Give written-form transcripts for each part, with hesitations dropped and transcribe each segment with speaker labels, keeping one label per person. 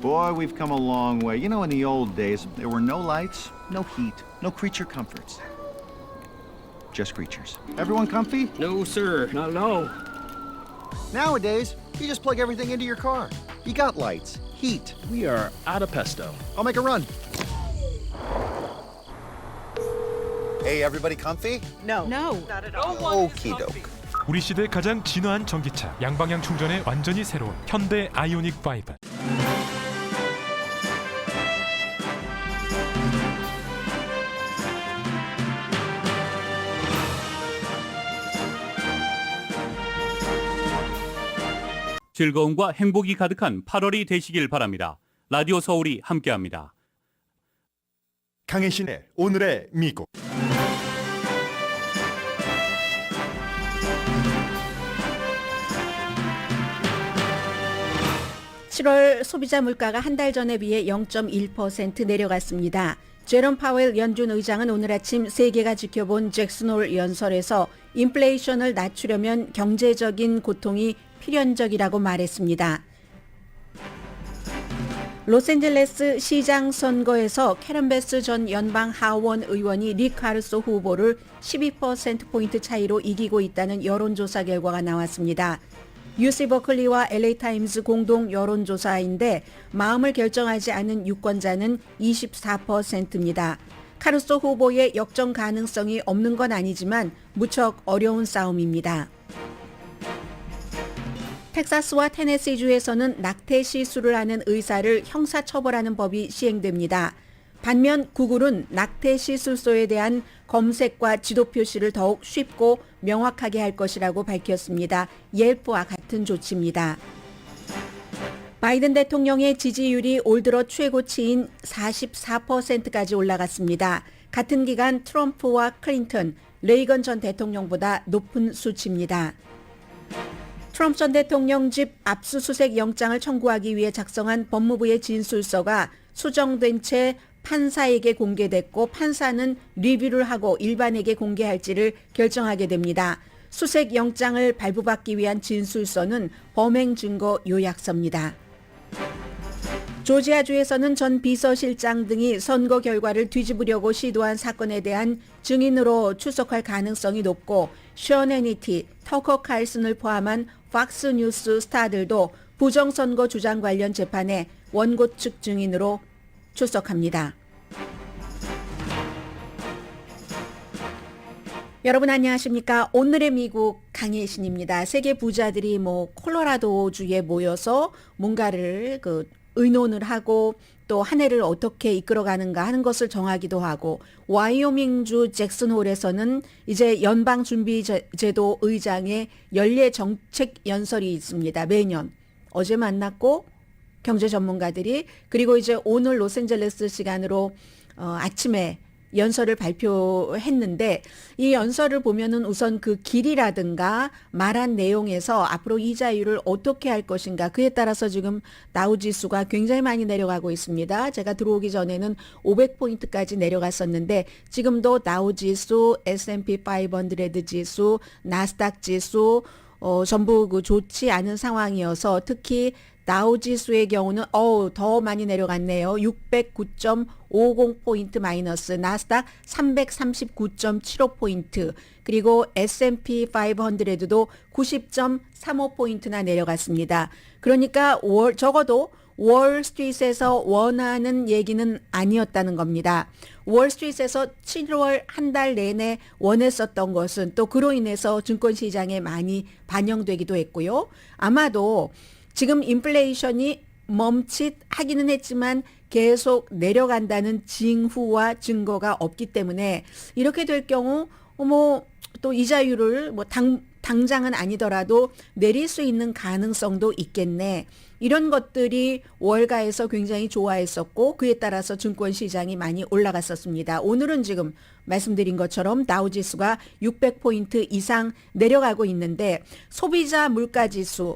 Speaker 1: Boy, we've come a long way. You know, in the old days, there were no lights, no heat, no creature comforts. Just creatures. Everyone comfy?
Speaker 2: No, sir. Not at all.
Speaker 3: Nowadays, you just plug everything into your car. You got lights, heat.
Speaker 2: We are out of pesto.
Speaker 3: I'll make a run. Hey, everybody comfy?
Speaker 4: No.
Speaker 3: Okie doke.
Speaker 5: 우리 시대 가장 진화한 전기차, 양방향 충전에 완전히 새로운 현대 아이오닉 5.
Speaker 6: 즐거움과 행복이 가득한 8월이 되시길 바랍니다. 라디오 서울이 함께합니다.
Speaker 7: 강혜신의 오늘의 미국.
Speaker 4: (7월) 소비자 물가가 한 달 전에 비해 0.1% 내려갔습니다. 제롬 파웰 연준 의장은 오늘 아침 세계가 지켜본 잭슨홀 연설에서 인플레이션을 낮추려면 경제적인 고통이 필연적이라고 말했습니다. 로스앤젤레스 시장 선거에서 캐런 베스 전 연방 하원 의원이 리 카르소 후보를 12%포인트 차이로 이기고 있다는 여론조사 결과가 나왔습니다. UC 버클리와 LA타임스 공동 여론조사인데 마음을 결정하지 않은 유권자는 24%입니다. 카르소 후보의 역전 가능성이 없는 건 아니지만 무척 어려운 싸움입니다. 텍사스와 테네시주에서는 낙태 시술을 하는 의사를 형사처벌하는 법이 시행됩니다. 반면 구글은 낙태 시술소에 대한 검색과 지도 표시를 더욱 쉽고 명확하게 할 것이라고 밝혔습니다. 옐프와 같은 조치입니다. 바이든 대통령의 지지율이 올 들어 최고치인 44%까지 올라갔습니다. 같은 기간 트럼프와 클린턴, 레이건 전 대통령보다 높은 수치입니다. 트럼프 전 대통령 집 압수수색 영장을 청구하기 위해 작성한 법무부의 진술서가 수정된 채 판사에게 공개됐고 판사는 리뷰를 하고 일반에게 공개할지를 결정하게 됩니다. 수색 영장을 발부받기 위한 진술서는 범행 증거 요약서입니다. 조지아주에서는 전 비서실장 등이 선거 결과를 뒤집으려고 시도한 사건에 대한 증인으로 출석할 가능성이 높고 션 해니티, 터커 칼슨을 포함한 팍스 뉴스 스타들도 부정선거 주장 관련 재판에 원고 측 증인으로 출석합니다. 여러분 안녕하십니까? 오늘의 미국 강혜신입니다. 세계 부자들이 콜로라도주에 모여서 뭔가를 의논을 하고 또 한 해를 어떻게 이끌어가는가 하는 것을 정하기도 하고 와이오밍주 잭슨홀에서는 이제 연방준비제도 의장의 연례 정책 연설이 있습니다. 매년 어제 만났고 경제 전문가들이 그리고 이제 오늘 로스앤젤레스 시간으로 아침에 연설을 발표했는데 이 연설을 보면은 우선 그 길이라든가 말한 내용에서 앞으로 이자율을 어떻게 할 것인가 그에 따라서 지금 다우지수가 굉장히 많이 내려가고 있습니다. 제가 들어오기 전에는 500포인트까지 내려갔었는데 지금도 다우지수, S&P 500 지수, 나스닥 지수 전부 좋지 않은 상황이어서 특히 다우지수의 경우는 더 많이 내려갔네요. 609.50포인트 마이너스, 나스닥 339.75포인트, 그리고 S&P 500도 90.35포인트나 내려갔습니다. 그러니까 적어도 월스트리트에서 원하는 얘기는 아니었다는 겁니다. 월스트리트에서 7월 한 달 내내 원했었던 것은 또 그로 인해서 증권시장에 많이 반영되기도 했고요. 아마도 지금 인플레이션이 멈칫하기는 했지만 계속 내려간다는 징후와 증거가 없기 때문에 이렇게 될 경우 또 이자율을 당장은 아니더라도 내릴 수 있는 가능성도 있겠네. 이런 것들이 월가에서 굉장히 좋아했었고 그에 따라서 증권시장이 많이 올라갔었습니다. 오늘은 지금 말씀드린 것처럼 다우지수가 600포인트 이상 내려가고 있는데 소비자 물가지수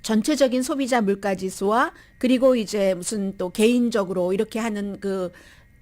Speaker 4: 전체적인 소비자 물가지수와 그리고 이제 무슨 또 개인적으로 이렇게 하는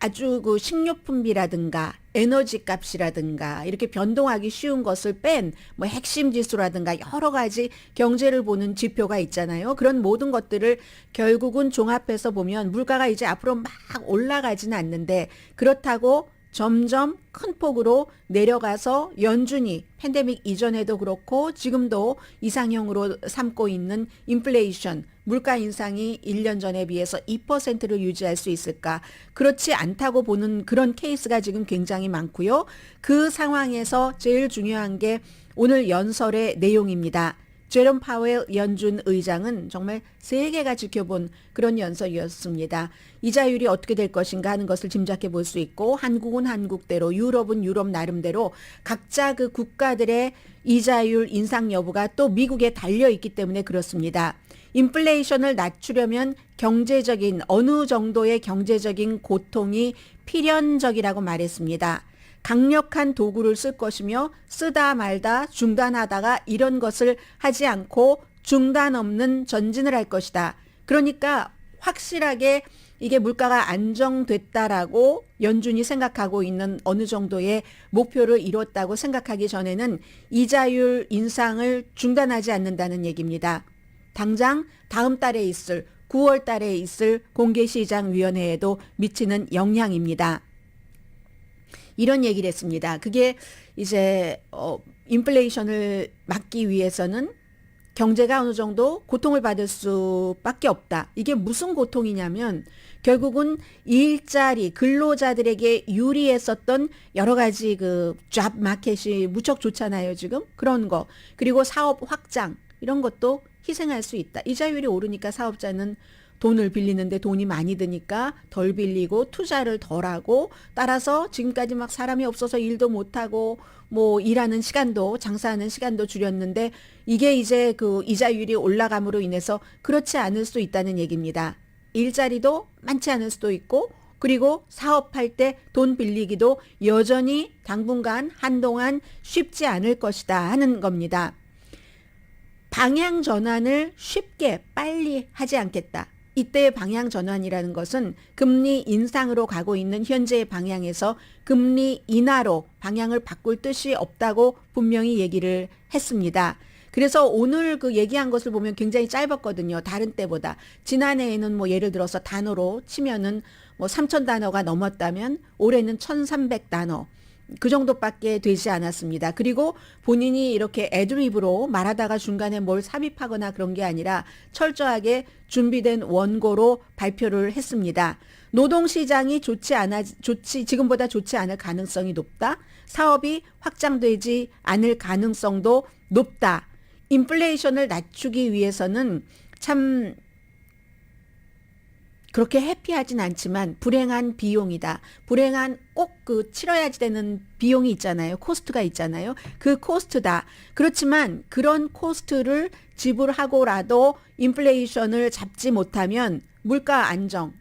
Speaker 4: 아주 그 식료품비라든가 에너지 값이라든가 이렇게 변동하기 쉬운 것을 뺀 뭐 핵심 지수라든가 여러 가지 경제를 보는 지표가 있잖아요. 그런 모든 것들을 결국은 종합해서 보면 물가가 이제 앞으로 막 올라가지는 않는데 그렇다고 점점 큰 폭으로 내려가서 연준이 팬데믹 이전에도 그렇고 지금도 이상형으로 삼고 있는 인플레이션, 물가 인상이 1년 전에 비해서 2%를 유지할 수 있을까? 그렇지 않다고 보는 그런 케이스가 지금 굉장히 많고요. 그 상황에서 제일 중요한 게 오늘 연설의 내용입니다. 제롬 파웰 연준 의장은 정말 세계가 지켜본 그런 연설이었습니다. 이자율이 어떻게 될 것인가 하는 것을 짐작해 볼 수 있고 한국은 한국대로 유럽은 유럽 나름대로 각자 그 국가들의 이자율 인상 여부가 또 미국에 달려 있기 때문에 그렇습니다. 인플레이션을 낮추려면 경제적인 어느 정도의 경제적인 고통이 필연적이라고 말했습니다. 강력한 도구를 쓸 것이며 쓰다 말다 중단하다가 이런 것을 하지 않고 중단 없는 전진을 할 것이다. 그러니까 확실하게 이게 물가가 안정됐다라고 연준이 생각하고 있는 어느 정도의 목표를 이뤘다고 생각하기 전에는 이자율 인상을 중단하지 않는다는 얘기입니다. 당장 다음 달에 있을 9월 달에 있을 공개시장위원회에도 미치는 영향입니다. 이런 얘기를 했습니다. 그게 이제 인플레이션을 막기 위해서는 경제가 어느 정도 고통을 받을 수밖에 없다. 이게 무슨 고통이냐면 결국은 일자리 근로자들에게 유리했었던 여러 가지 그 잡 마켓이 무척 좋잖아요, 지금. 그런 거. 그리고 사업 확장 이런 것도 희생할 수 있다. 이자율이 오르니까 사업자는 돈을 빌리는데 돈이 많이 드니까 덜 빌리고 투자를 덜 하고 따라서 지금까지 막 사람이 없어서 일도 못 하고 뭐 일하는 시간도 장사하는 시간도 줄였는데 이게 이제 그 이자율이 올라감으로 인해서 그렇지 않을 수 있다는 얘기입니다. 일자리도 많지 않을 수도 있고 그리고 사업할 때 돈 빌리기도 여전히 당분간 한동안 쉽지 않을 것이다 하는 겁니다. 방향 전환을 쉽게 빨리 하지 않겠다. 이때의 방향 전환이라는 것은 금리 인상으로 가고 있는 현재의 방향에서 금리 인하로 방향을 바꿀 뜻이 없다고 분명히 얘기를 했습니다. 그래서 오늘 그 얘기한 것을 보면 굉장히 짧았거든요. 다른 때보다. 지난해에는 뭐 예를 들어서 단어로 치면은 뭐 3,000단어가 넘었다면 올해는 1,300단어. 그 정도밖에 되지 않았습니다. 그리고 본인이 이렇게 애드립으로 말하다가 중간에 뭘 삽입하거나 그런 게 아니라 철저하게 준비된 원고로 발표를 했습니다. 노동시장이 지금보다 좋지 않을 가능성이 높다. 사업이 확장되지 않을 가능성도 높다. 인플레이션을 낮추기 위해서는 참 그렇게 해피하진 않지만 불행한 비용이다. 불행한 꼭 그 치러야지 되는 비용이 있잖아요. 코스트가 있잖아요. 그 코스트다. 그렇지만 그런 코스트를 지불하고라도 인플레이션을 잡지 못하면 물가 안정,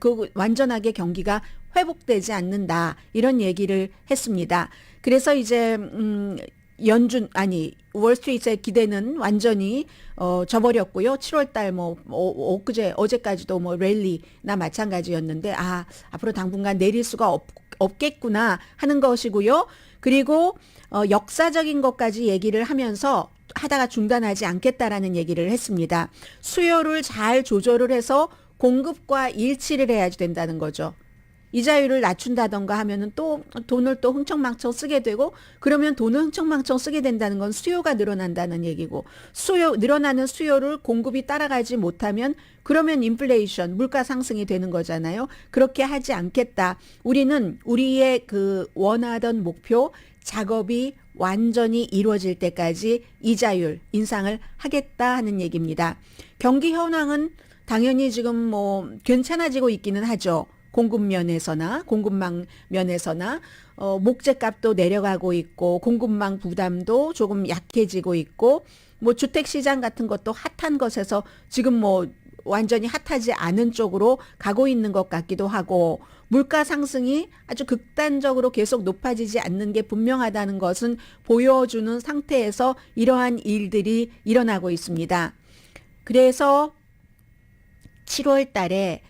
Speaker 4: 그 완전하게 경기가 회복되지 않는다. 이런 얘기를 했습니다. 그래서 이제 월스트리트의 기대는 완전히 져버렸고요. 7월달 어제까지도 랠리나 마찬가지였는데 앞으로 당분간 내릴 수가 없겠구나 하는 것이고요. 그리고 역사적인 것까지 얘기를 하면서 하다가 중단하지 않겠다라는 얘기를 했습니다. 수요를 잘 조절을 해서 공급과 일치를 해야지 된다는 거죠. 이자율을 낮춘다던가 하면은 또 돈을 또 흥청망청 쓰게 되고 그러면 돈을 흥청망청 쓰게 된다는 건 수요가 늘어난다는 얘기고 늘어나는 수요를 공급이 따라가지 못하면 그러면 인플레이션, 물가 상승이 되는 거잖아요. 그렇게 하지 않겠다. 우리는 우리의 그 원하던 목표 작업이 완전히 이루어질 때까지 이자율 인상을 하겠다 하는 얘기입니다. 경기 현황은 당연히 지금 괜찮아지고 있기는 하죠. 공급망 면에서나 목재값도 내려가고 있고 공급망 부담도 조금 약해지고 있고 주택시장 같은 것도 핫한 것에서 지금 완전히 핫하지 않은 쪽으로 가고 있는 것 같기도 하고 물가 상승이 아주 극단적으로 계속 높아지지 않는 게 분명하다는 것은 보여주는 상태에서 이러한 일들이 일어나고 있습니다. 그래서 7월 달에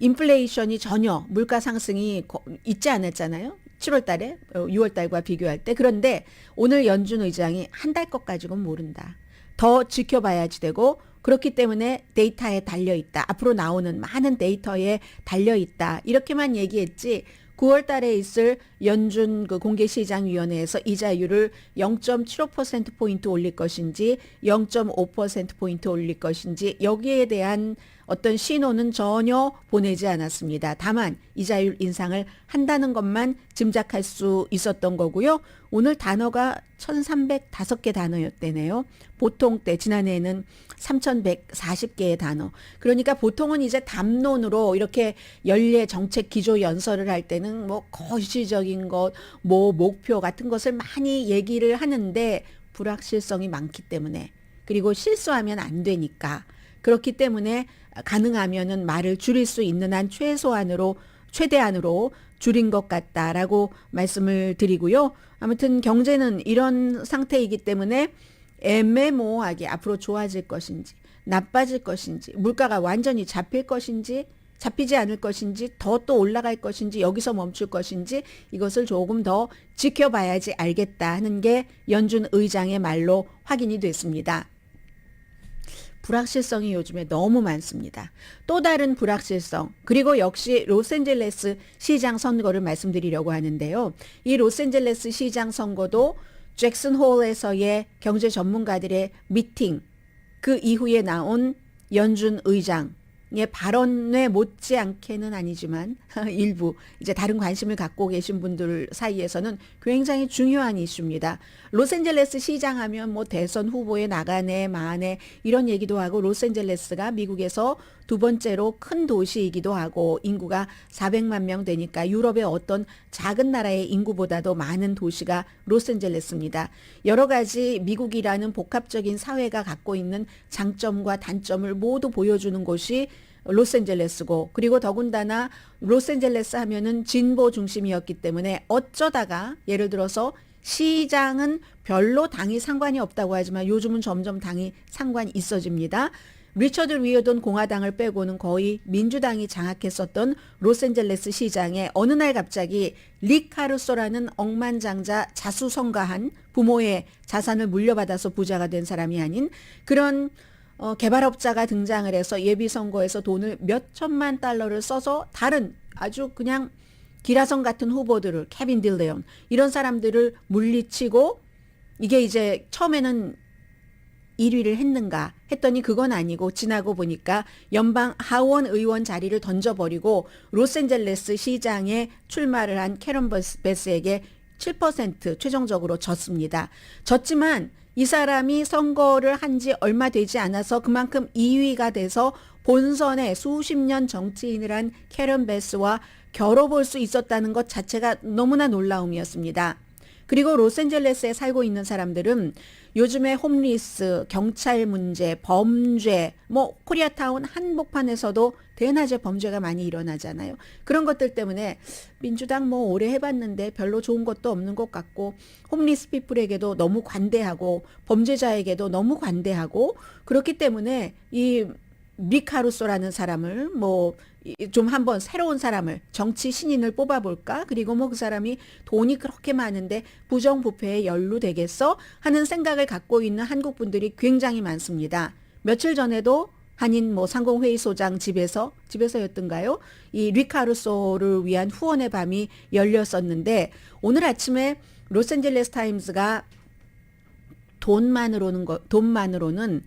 Speaker 4: 인플레이션이 전혀 물가 상승이 있지 않았잖아요. 7월 달에 6월 달과 비교할 때. 그런데 오늘 연준 의장이 한 달 것 가지고는 모른다. 더 지켜봐야지 되고 그렇기 때문에 데이터에 달려있다. 앞으로 나오는 많은 데이터에 달려있다. 이렇게만 얘기했지 9월 달에 있을 연준 그 공개시장위원회에서 이자율을 0.75%포인트 올릴 것인지 0.5%포인트 올릴 것인지 여기에 대한 어떤 신호는 전혀 보내지 않았습니다. 다만 이자율 인상을 한다는 것만 짐작할 수 있었던 거고요. 오늘 단어가 1305개 단어였대네요. 보통 때 지난해에는 3140개의 단어. 그러니까 보통은 이제 담론으로 이렇게 연례 정책 기조 연설을 할 때는 뭐 거시적인 것, 뭐 목표 같은 것을 많이 얘기를 하는데 불확실성이 많기 때문에 그리고 실수하면 안 되니까 그렇기 때문에 가능하면은 말을 줄일 수 있는 한 최대한으로 줄인 것 같다라고 말씀을 드리고요. 아무튼 경제는 이런 상태이기 때문에 애매모호하게 앞으로 좋아질 것인지 나빠질 것인지 물가가 완전히 잡힐 것인지 잡히지 않을 것인지 더 또 올라갈 것인지 여기서 멈출 것인지 이것을 조금 더 지켜봐야지 알겠다 하는 게 연준 의장의 말로 확인이 됐습니다. 불확실성이 요즘에 너무 많습니다. 또 다른 불확실성 그리고 역시 로스앤젤레스 시장 선거를 말씀드리려고 하는데요. 이 로스앤젤레스 시장 선거도 잭슨 홀에서의 경제 전문가들의 미팅 그 이후에 나온 연준 의장의 발언에 못지않게는 아니지만 일부 이제 다른 관심을 갖고 계신 분들 사이에서는 굉장히 중요한 이슈입니다. 로스앤젤레스 시장 하면 뭐 대선 후보에 나가네 마네 이런 얘기도 하고 로스앤젤레스가 미국에서 두 번째로 큰 도시이기도 하고 인구가 400만 명 되니까 유럽의 어떤 작은 나라의 인구보다도 많은 도시가 로스앤젤레스입니다. 여러 가지 미국이라는 복합적인 사회가 갖고 있는 장점과 단점을 모두 보여주는 곳이 로스앤젤레스고 그리고 더군다나 로스앤젤레스 하면은 진보 중심이었기 때문에 어쩌다가 예를 들어서 시장은 별로 당이 상관이 없다고 하지만 요즘은 점점 당이 상관이 있어집니다. 리처드 리어돈 공화당을 빼고는 거의 민주당이 장악했었던 로스앤젤레스 시장에 어느 날 갑자기 릭 카루소라는 억만장자 자수성가한 부모의 자산을 물려받아서 부자가 된 사람이 아닌 그런 개발업자가 등장을 해서 예비선거에서 돈을 몇 천만 달러를 써서 다른 아주 그냥 기라성 같은 후보들을 케빈 딜레온 이런 사람들을 물리치고 이게 이제 처음에는 1위를 했는가 했더니 그건 아니고 지나고 보니까 연방 하원 의원 자리를 던져버리고 로스앤젤레스 시장에 출마를 한 캐런 베스에게 7% 최종적으로 졌습니다. 졌지만 이 사람이 선거를 한 지 얼마 되지 않아서 그만큼 2위가 돼서 본선에 수십 년 정치인을 한 캐런 베스와 겨뤄볼 수 있었다는 것 자체가 너무나 놀라움이었습니다. 그리고 로스앤젤레스에 살고 있는 사람들은 요즘에 홈리스, 경찰 문제, 범죄, 뭐 코리아타운 한복판에서도 대낮에 범죄가 많이 일어나잖아요. 그런 것들 때문에 민주당 뭐 오래 해봤는데 별로 좋은 것도 없는 것 같고 홈리스 피플에게도 너무 관대하고 범죄자에게도 너무 관대하고 그렇기 때문에 이 미카루소라는 사람을 뭐 좀 한번 새로운 사람을 정치 신인을 뽑아볼까? 그리고 뭐 그 사람이 돈이 그렇게 많은데 부정부패에 연루되겠어? 하는 생각을 갖고 있는 한국 분들이 굉장히 많습니다. 며칠 전에도 한인 뭐 상공회의소장 집에서였던가요? 이 리카루소를 위한 후원의 밤이 열렸었는데 오늘 아침에 로스앤젤레스 타임스가 돈만으로는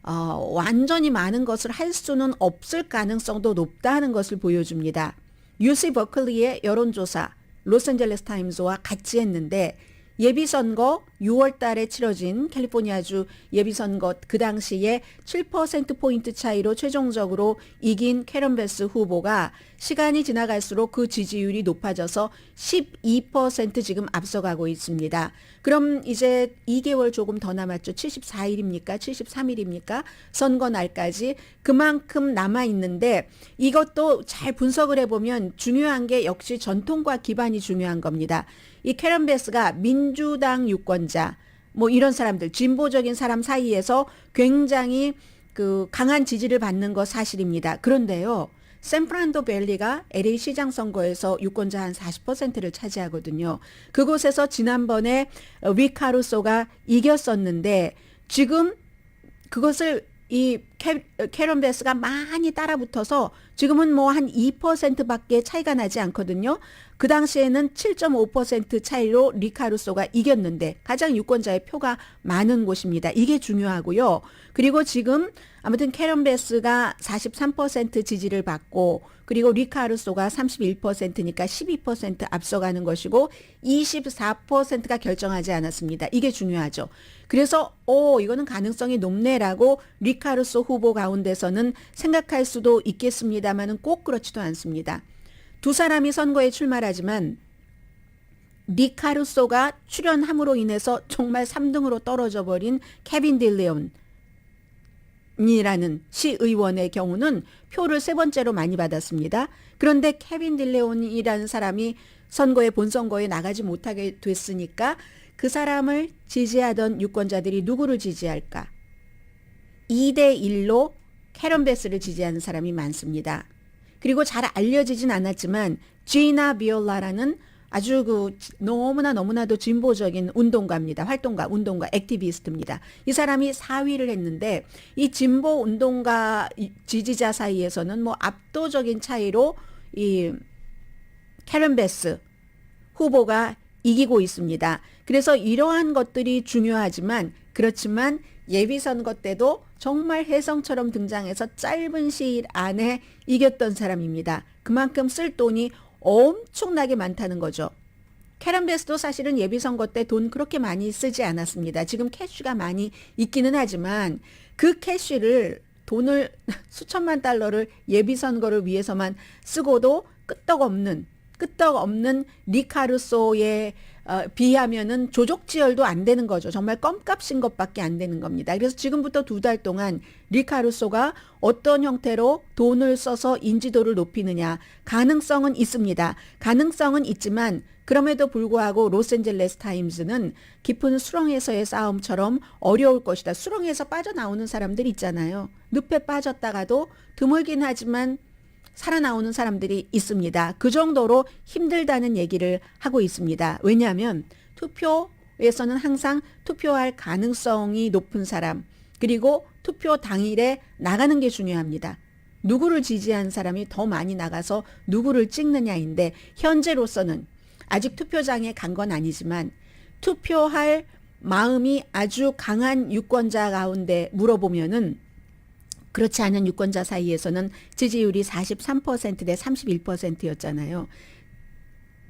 Speaker 4: 완전히 많은 것을 할 수는 없을 가능성도 높다는 것을 보여줍니다. UC 버클리의 여론조사 로스앤젤레스 타임스와 같이 했는데 예비선거 6월 달에 치러진 캘리포니아주 예비선거 그 당시에 7%포인트 차이로 최종적으로 이긴 캐런 베스 후보가 시간이 지나갈수록 그 지지율이 높아져서 12% 지금 앞서가고 있습니다. 그럼 이제 2개월 조금 더 남았죠. 74일입니까? 73일입니까? 선거 날까지 그만큼 남아있는데 이것도 잘 분석을 해보면 중요한 게 역시 전통과 기반이 중요한 겁니다. 이 캐런 베스가 민주당 유권자 뭐 이런 사람들 진보적인 사람 사이에서 굉장히 그 강한 지지를 받는 거 사실입니다. 그런데요. 샌프란도 밸리가 LA 시장 선거에서 유권자 한 40%를 차지하거든요. 그곳에서 지난번에 릭 카루소가 이겼었는데 지금 그것을 이 캐런 베스가 많이 따라붙어서 지금은 뭐 한 2%밖에 차이가 나지 않거든요. 그 당시에는 7.5% 차이로 릭 카루소가 이겼는데 가장 유권자의 표가 많은 곳입니다. 이게 중요하고요. 그리고 지금 아무튼 캐런 베스가 43% 지지를 받고 그리고 릭 카루소가 31%니까 12% 앞서가는 것이고 24%가 결정하지 않았습니다. 이게 중요하죠. 그래서 이거는 가능성이 높네라고 릭 카루소 후보 가운데서는 생각할 수도 있겠습니다만은 꼭 그렇지도 않습니다. 두 사람이 선거에 출마하지만 릭 카루소가 출연함으로 인해서 정말 3등으로 떨어져 버린 케빈 딜레온 이라는 시의원의 경우는 표를 세 번째로 많이 받았습니다. 그런데 케빈 딜레온이라는 사람이 본선거에 나가지 못하게 됐으니까 그 사람을 지지하던 유권자들이 누구를 지지할까? 2대1로 캐런 베스를 지지하는 사람이 많습니다. 그리고 잘 알려지진 않았지만 지나 비올라라는 아주 너무나도 진보적인 운동가입니다. 운동가, 액티비스트입니다. 이 사람이 4위를 했는데 이 진보 운동가 지지자 사이에서는 뭐 압도적인 차이로 이 캐런 베스 후보가 이기고 있습니다. 그래서 이러한 것들이 중요하지만 그렇지만 예비선거 때도 정말 혜성처럼 등장해서 짧은 시일 안에 이겼던 사람입니다. 그만큼 쓸 돈이 엄청나게 많다는 거죠. 캐런 베스도 사실은 예비선거 때 돈 그렇게 많이 쓰지 않았습니다. 지금 캐시가 많이 있기는 하지만 그 캐시를 돈을 수천만 달러를 예비선거를 위해서만 쓰고도 끄떡없는 릭 카루소에 비하면은 조족지혈도 안 되는 거죠. 정말 껌값인 것밖에 안 되는 겁니다. 그래서 지금부터 2달 동안 릭 카루소가 어떤 형태로 돈을 써서 인지도를 높이느냐 가능성은 있습니다. 가능성은 있지만 그럼에도 불구하고 로스앤젤레스 타임즈는 깊은 수렁에서의 싸움처럼 어려울 것이다. 수렁에서 빠져나오는 사람들 있잖아요. 늪에 빠졌다가도 드물긴 하지만 살아나오는 사람들이 있습니다. 그 정도로 힘들다는 얘기를 하고 있습니다. 왜냐하면 투표에서는 항상 투표할 가능성이 높은 사람 그리고 투표 당일에 나가는 게 중요합니다. 누구를 지지한 사람이 더 많이 나가서 누구를 찍느냐인데 현재로서는 아직 투표장에 간 건 아니지만 투표할 마음이 아주 강한 유권자 가운데 물어보면은 그렇지 않은 유권자 사이에서는 지지율이 43%대 31%였잖아요.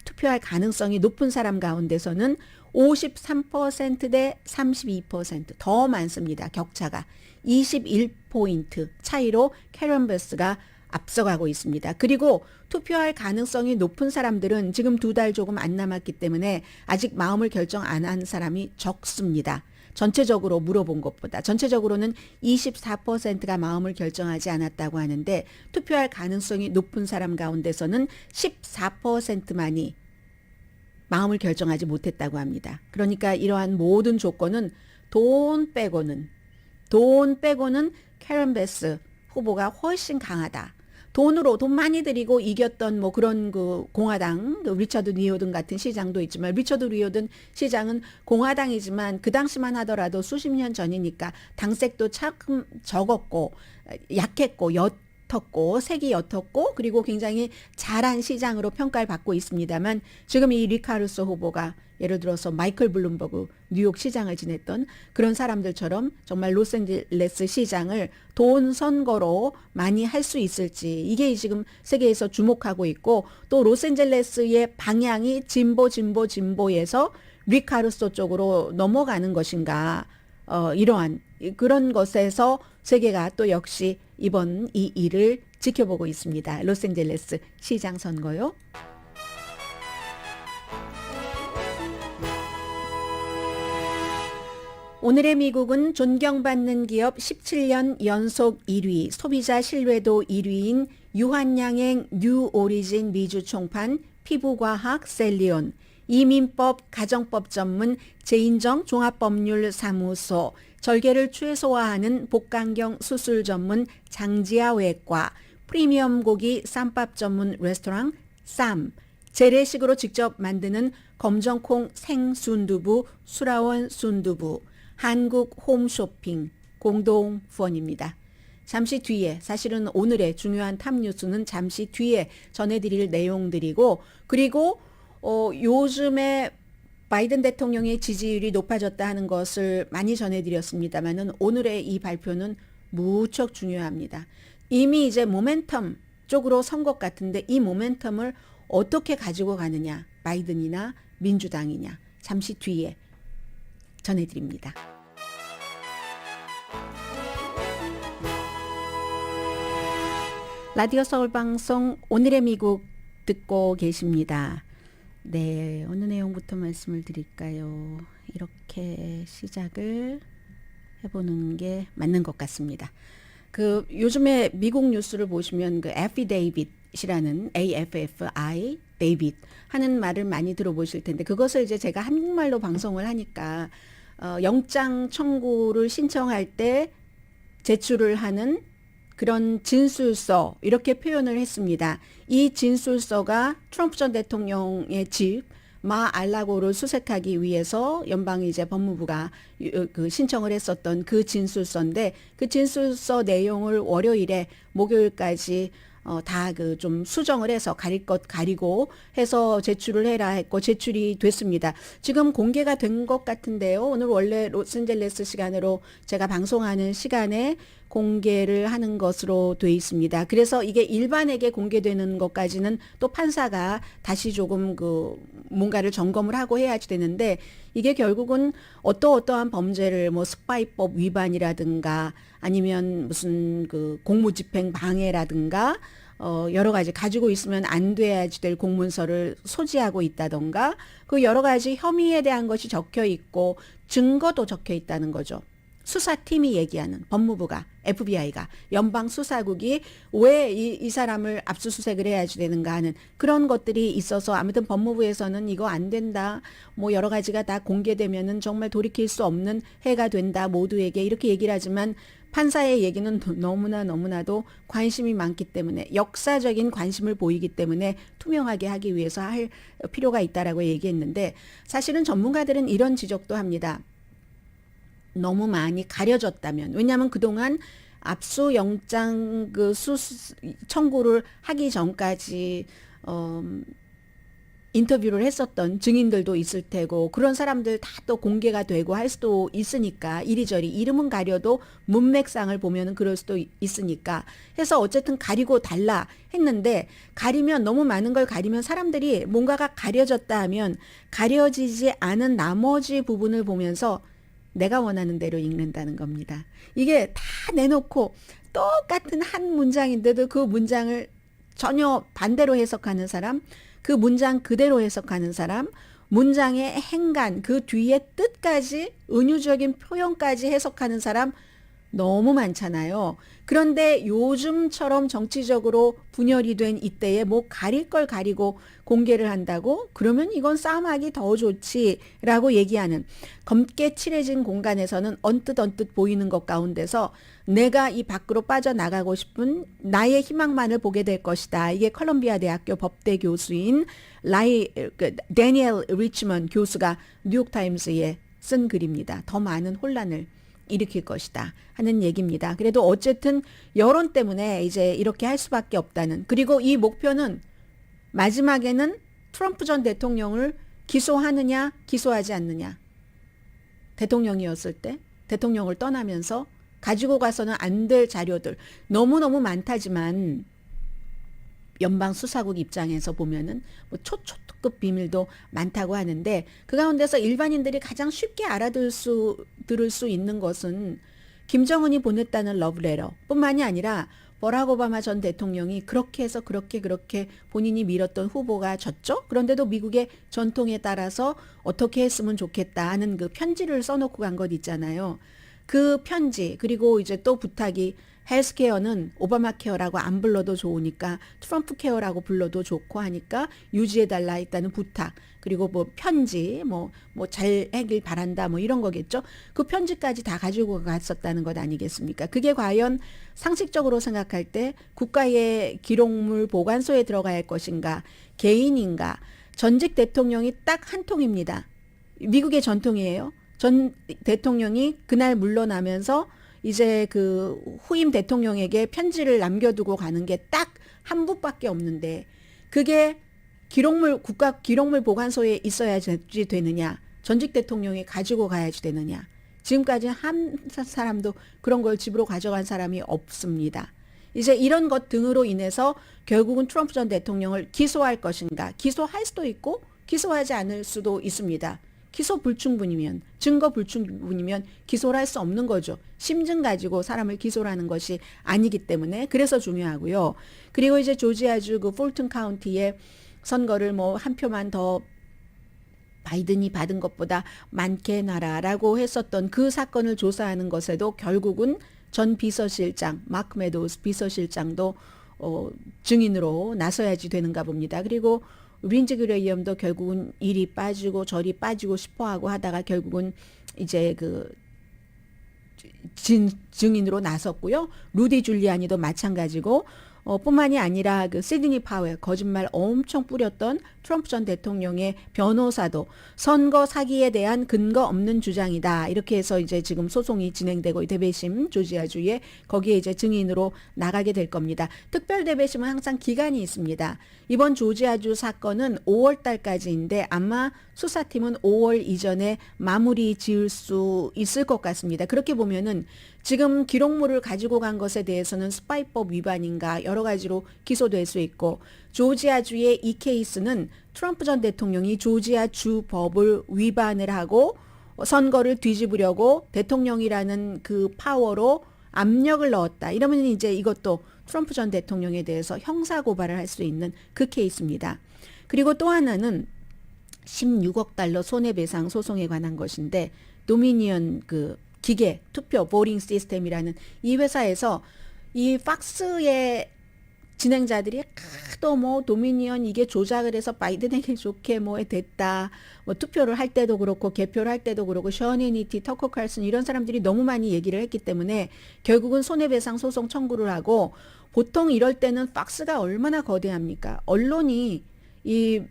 Speaker 4: 투표할 가능성이 높은 사람 가운데서는 53%대 32%더 많습니다. 격차가 21포인트 차이로 캐런 베스가 앞서가고 있습니다. 그리고 투표할 가능성이 높은 사람들은 지금 2달 조금 안 남았기 때문에 아직 마음을 결정 안 한 사람이 적습니다. 전체적으로 물어본 것보다 전체적으로는 24%가 마음을 결정하지 않았다고 하는데 투표할 가능성이 높은 사람 가운데서는 14%만이 마음을 결정하지 못했다고 합니다. 그러니까 이러한 모든 조건은 돈 빼고는 캐런 베스 후보가 훨씬 강하다. 돈 많이 들이고 이겼던 뭐 그런 그 공화당 리처드 리오든 같은 시장도 있지만 리처드 리오든 시장은 공화당이지만 그 당시만 하더라도 수십 년 전이니까 당색도 참 적었고 약했고 옅었고 색이 옅었고 그리고 굉장히 잘한 시장으로 평가를 받고 있습니다만 지금 이 릭 카루소 후보가 예를 들어서 마이클 블룸버그 뉴욕 시장을 지냈던 그런 사람들처럼 정말 로스앤젤레스 시장을 돈 선거로 많이 할 수 있을지 이게 지금 세계에서 주목하고 있고 또 로스앤젤레스의 방향이 진보에서 릭 카루소 쪽으로 넘어가는 것인가 이러한 그런 것에서 세계가 또 역시 이번 이 일을 지켜보고 있습니다. 로스앤젤레스 시장 선거요. 오늘의 미국은 존경받는 기업 17년 연속 1위, 소비자 신뢰도 1위인 유한양행 뉴오리진 미주 총판 피부과학 셀리온, 이민법 가정법 전문 제인정 종합법률사무소, 절개를 최소화하는 복강경 수술 전문 장지아 외과, 프리미엄 고기 쌈밥 전문 레스토랑 쌈, 재래식으로 직접 만드는 검정콩 생순두부 수라원 순두부, 한국 홈쇼핑 공동 후원입니다. 잠시 뒤에, 사실은 오늘의 중요한 탑 뉴스는 잠시 뒤에 전해드릴 내용들이고, 그리고 요즘에 바이든 대통령의 지지율이 높아졌다 하는 것을 많이 전해드렸습니다만은 오늘의 이 발표는 무척 중요합니다. 이미 이제 모멘텀 쪽으로 선 것 같은데 이 모멘텀을 어떻게 가지고 가느냐, 바이든이나 민주당이냐, 잠시 뒤에 전해드립니다. 라디오 서울방송 오늘의 미국 듣고 계십니다. 네, 어느 내용부터 말씀을 드릴까요? 이렇게 시작을 해보는 게 맞는 것 같습니다. 그 요즘에 미국 뉴스를 보시면 그 애피데이빗이라는 AFFI 데이빗 하는 말을 많이 들어보실 텐데 그것을 이제 제가 한국말로 방송을 하니까 영장 청구를 신청할 때 제출을 하는 그런 진술서 이렇게 표현을 했습니다. 이 진술서가 트럼프 전 대통령의 집 마알라고를 수색하기 위해서 연방 이제 법무부가 그 신청을 했었던 그 진술서인데 그 진술서 내용을 월요일에 목요일까지 다 그 좀 수정을 해서 가릴 것 가리고 해서 제출을 해라 했고 제출이 됐습니다. 지금 공개가 된 것 같은데요. 오늘 원래 로스앤젤레스 시간으로 제가 방송하는 시간에 공개를 하는 것으로 돼 있습니다. 그래서 이게 일반에게 공개되는 것까지는 또 판사가 다시 조금 그 뭔가를 점검을 하고 해야지 되는데 이게 결국은 어떠한 범죄를 뭐 스파이법 위반이라든가 아니면 무슨 그 공무집행 방해라든가 여러 가지 가지고 있으면 안 돼야지 될 공문서를 소지하고 있다던가 그 여러 가지 혐의에 대한 것이 적혀 있고 증거도 적혀 있다는 거죠. 수사팀이 얘기하는 법무부가 FBI가 연방수사국이 왜 이 사람을 압수수색을 해야지 되는가 하는 그런 것들이 있어서 아무튼 법무부에서는 이거 안 된다. 뭐 여러 가지가 다 공개되면은 정말 돌이킬 수 없는 해가 된다. 모두에게 이렇게 얘기를 하지만 판사의 얘기는 너무나도 관심이 많기 때문에 역사적인 관심을 보이기 때문에 투명하게 하기 위해서 할 필요가 있다라고 얘기했는데 사실은 전문가들은 이런 지적도 합니다. 너무 많이 가려졌다면 왜냐하면 그동안 압수영장 그 청구를 하기 전까지 인터뷰를 했었던 증인들도 있을 테고 그런 사람들 다 또 공개가 되고 할 수도 있으니까 이리저리 이름은 가려도 문맥상을 보면은 그럴 수도 있으니까 해서 어쨌든 가리고 달라 했는데 가리면 너무 많은 걸 가리면 사람들이 뭔가가 가려졌다 하면 가려지지 않은 나머지 부분을 보면서 내가 원하는 대로 읽는다는 겁니다. 이게 다 내놓고 똑같은 한 문장인데도 그 문장을 전혀 반대로 해석하는 사람, 그 문장 그대로 해석하는 사람, 문장의 행간, 그 뒤에 뜻까지 은유적인 표현까지 해석하는 사람 너무 많잖아요. 그런데 요즘처럼 정치적으로 분열이 된 이때에 뭐 가릴 걸 가리고 공개를 한다고? 그러면 이건 싸움하기 더 좋지라고 얘기하는 검게 칠해진 공간에서는 언뜻 보이는 것 가운데서 내가 이 밖으로 빠져나가고 싶은 나의 희망만을 보게 될 것이다. 이게 컬럼비아 대학교 법대 교수인 데니엘 리치먼 교수가 뉴욕타임스에 쓴 글입니다. 더 많은 혼란을 일으킬 것이다 하는 얘기입니다. 그래도 어쨌든 여론 때문에 이제 이렇게 할 수밖에 없다는 그리고 이 목표는 마지막에는 트럼프 전 대통령을 기소하느냐 기소하지 않느냐 대통령이었을 때 대통령을 떠나면서 가지고 가서는 안 될 자료들 너무너무 많다지만 연방수사국 입장에서 보면은 뭐 초특급 비밀도 많다고 하는데 그 가운데서 일반인들이 가장 쉽게 들을 수 있는 것은 김정은이 보냈다는 러브레터 뿐만이 아니라 버락 오바마 전 대통령이 그렇게 해서 그렇게 본인이 밀었던 후보가 졌죠. 그런데도 미국의 전통에 따라서 어떻게 했으면 좋겠다 하는 그 편지를 써놓고 간 것 있잖아요. 그 편지 그리고 이제 또 부탁이 헬스케어는 오바마 케어라고 안 불러도 좋으니까 트럼프 케어라고 불러도 좋고 하니까 유지해달라 했다는 부탁, 그리고 뭐 편지, 뭐 잘 하길 바란다, 뭐 이런 거겠죠. 그 편지까지 다 가지고 갔었다는 것 아니겠습니까? 그게 과연 상식적으로 생각할 때 국가의 기록물 보관소에 들어가야 할 것인가, 개인인가? 전직 대통령이 딱 한 통입니다. 미국의 전통이에요. 전 대통령이 그날 물러나면서 이제 그 후임 대통령에게 편지를 남겨두고 가는 게 딱 한 부밖에 없는데, 그게 국가 기록물 보관소에 있어야지 되느냐, 전직 대통령이 가지고 가야지 되느냐. 지금까지 한 사람도 그런 걸 집으로 가져간 사람이 없습니다. 이제 이런 것 등으로 인해서 결국은 트럼프 전 대통령을 기소할 것인가, 기소할 수도 있고 기소하지 않을 수도 있습니다. 기소 불충분이면, 증거 불충분이면 기소를 할 수 없는 거죠. 심증 가지고 사람을 기소를 하는 것이 아니기 때문에, 그래서 중요하고요. 그리고 이제 조지아주 그 폴튼 카운티의 선거를 뭐 한 표만 더 바이든이 받은 것보다 많게 해놔라라고 했었던 그 사건을 조사하는 것에도 결국은 전 비서실장, 마크 메도우스 비서실장도 증인으로 나서야지 되는가 봅니다. 그리고 린지 그레이엄도 결국은 이리 빠지고 저리 빠지고 싶어하고 하다가 결국은 이제 그 증인으로 나섰고요. 루디 줄리아니도 마찬가지고, 뿐만이 아니라 그 시드니 파웰, 거짓말 엄청 뿌렸던 트럼프 전 대통령의 변호사도 선거 사기에 대한 근거 없는 주장이다, 이렇게 해서 이제 지금 소송이 진행되고, 대배심 조지아주에 거기에 이제 증인으로 나가게 될 겁니다. 특별 대배심은 항상 기간이 있습니다. 이번 조지아주 사건은 5월 달까지인데 아마 수사팀은 5월 이전에 마무리 지을 수 있을 것 같습니다. 그렇게 보면은 지금 기록물을 가지고 간 것에 대해서는 스파이법 위반인가 여러 가지로 기소될 수 있고, 조지아주의 이 케이스는 트럼프 전 대통령이 조지아주 법을 위반을 하고 선거를 뒤집으려고 대통령이라는 그 파워로 압력을 넣었다, 이러면 이제 이것도 트럼프 전 대통령에 대해서 형사 고발을 할 수 있는 그 케이스입니다. 그리고 또 하나는 16억 달러 손해배상 소송에 관한 것인데, 도미니언 그 기계 투표 보링 시스템이라는 이 회사에서 이 팍스의 진행자들이 또 뭐 도미니언 이게 조작을 해서 바이든에게 좋게 뭐 됐다, 뭐 투표를 할 때도 그렇고 개표를 할 때도 그렇고 션 해니티, 터커 칼슨 이런 사람들이 너무 많이 얘기를 했기 때문에 결국은 손해배상 소송 청구를 하고, 보통 이럴 때는 팍스가 얼마나 거대합니까? 언론이 이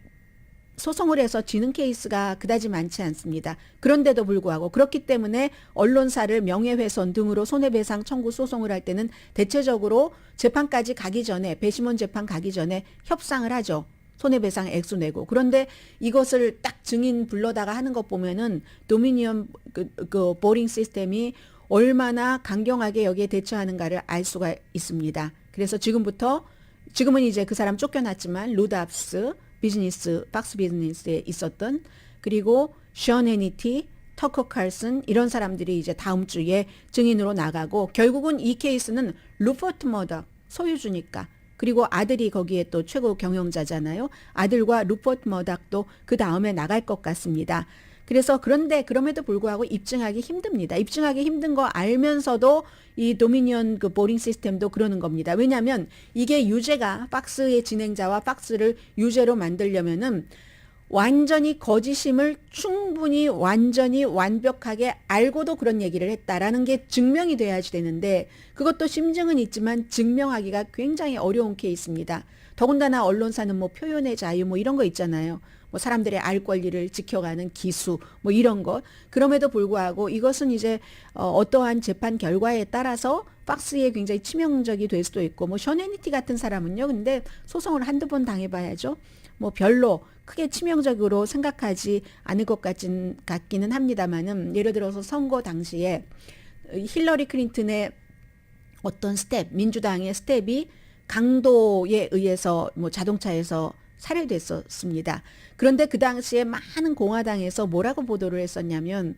Speaker 4: 소송을 해서 지는 케이스가 그다지 많지 않습니다. 그런데도 불구하고, 그렇기 때문에 언론사를 명예훼손 등으로 손해배상 청구 소송을 할 때는 대체적으로 재판까지 가기 전에, 배심원 재판 가기 전에 협상을 하죠. 손해배상 액수 내고. 그런데 이것을 딱 증인 불러다가 하는 것 보면은 도미니언 그 보링 시스템이 얼마나 강경하게 여기에 대처하는가를 알 수가 있습니다. 그래서 지금은 이제 그 사람 쫓겨났지만 루드압스 비즈니스, 박스 비즈니스에 있었던, 그리고 션 해니티, 터커 칼슨 이런 사람들이 이제 다음 주에 증인으로 나가고, 결국은 이 케이스는 루퍼트 머덕 소유주니까, 그리고 아들이 거기에 또 최고 경영자잖아요. 아들과 루퍼트 머덕도 그 다음에 나갈 것 같습니다. 그래서 그럼에도 불구하고 입증하기 힘듭니다. 입증하기 힘든 거 알면서도 이 도미니언 그 보링 시스템도 그러는 겁니다. 왜냐하면 이게 유죄가, 팍스의 진행자와 팍스를 유죄로 만들려면은 완전히 거짓임을 충분히 완전히 완벽하게 알고도 그런 얘기를 했다라는 게 증명이 돼야지 되는데, 그것도 심증은 있지만 증명하기가 굉장히 어려운 케이스입니다. 더군다나 언론사는 뭐 표현의 자유 뭐 이런 거 있잖아요. 뭐 사람들의 알 권리를 지켜가는 기수 뭐 이런 것. 그럼에도 불구하고 이것은 이제 어떠한 재판 결과에 따라서 팍스에 굉장히 치명적이 될 수도 있고, 뭐 션 해니티 같은 사람은요, 근데 소송을 한두 번 당해봐야죠. 뭐 별로 크게 치명적으로 생각하지 않을 것 같기는 합니다만은, 예를 들어서 선거 당시에 힐러리 클린턴의 어떤 민주당의 스텝이 강도에 의해서 뭐 자동차에서 살해됐었습니다. 그런데 그 당시에 많은 공화당에서 뭐라고 보도를 했었냐면,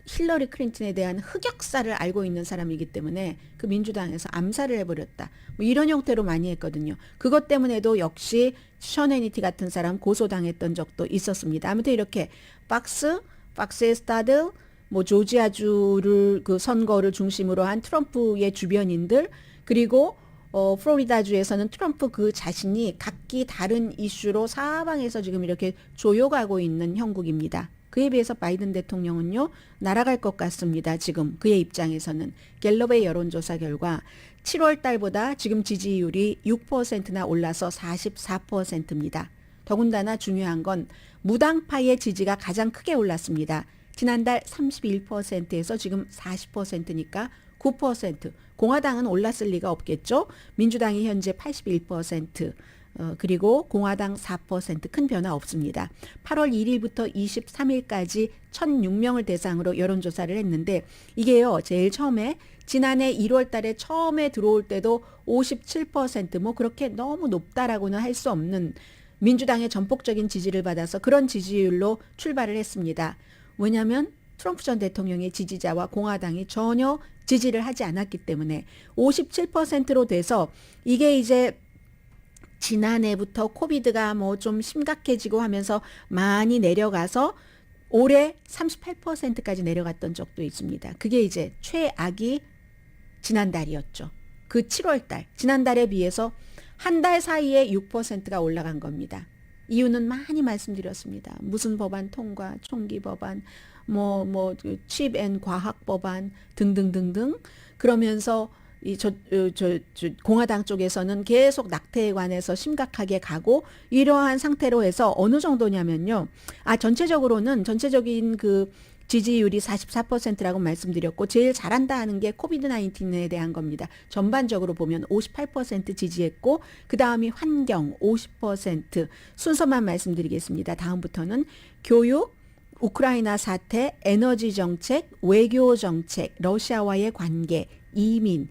Speaker 4: 힐러리 클린턴에 대한 흑역사를 알고 있는 사람이기 때문에 그 민주당에서 암살을 해버렸다, 뭐 이런 형태로 많이 했거든요. 그것 때문에도 역시 션 해니티 같은 사람 고소당했던 적도 있었습니다. 아무튼 이렇게 팍스의 스타들, 뭐 조지아주를 그 선거를 중심으로 한 트럼프의 주변인들, 그리고 플로리다주에서는 트럼프 그 자신이 각기 다른 이슈로 사방에서 지금 이렇게 조여가고 있는 형국입니다. 그에 비해서 바이든 대통령은요, 날아갈 것 같습니다. 지금 그의 입장에서는. 갤럽의 여론조사 결과 7월 달보다 지금 지지율이 6%나 올라서 44%입니다. 더군다나 중요한 건 무당파의 지지가 가장 크게 올랐습니다. 지난달 31%에서 지금 40%니까 9%. 공화당은 올랐을 리가 없겠죠. 민주당이 현재 81%. 그리고 공화당 4% 큰 변화 없습니다. 8월 1일부터 23일까지 1,006명을 대상으로 여론조사를 했는데 이게요. 제일 처음에 지난해 1월 달에 처음에 들어올 때도 57% 뭐 그렇게 너무 높다라고는 할 수 없는 민주당의 전폭적인 지지를 받아서 그런 지지율로 출발을 했습니다. 왜냐하면 트럼프 전 대통령의 지지자와 공화당이 전혀 지지를 하지 않았기 때문에 57%로 돼서 이게 이제 지난해부터 코비드가 뭐 좀 심각해지고 하면서 많이 내려가서 올해 38%까지 내려갔던 적도 있습니다. 그게 이제 최악이 지난달이었죠. 그 7월 달, 지난달에 비해서 한 달 사이에 6%가 올라간 겁니다. 이유는 많이 말씀드렸습니다. 무슨 법안 통과, 총기 법안, 칩 앤 과학 법안 등등등등. 그러면서 공화당 쪽에서는 계속 낙태에 관해서 심각하게 가고 이러한 상태로 해서 어느 정도냐면요. 전체적인 그 지지율이 44%라고 말씀드렸고 제일 잘한다 하는 게 코비드 19에 대한 겁니다. 전반적으로 보면 58% 지지했고 그 다음이 환경 50% 순서만 말씀드리겠습니다. 다음부터는 교육, 우크라이나 사태, 에너지 정책, 외교 정책, 러시아와의 관계, 이민,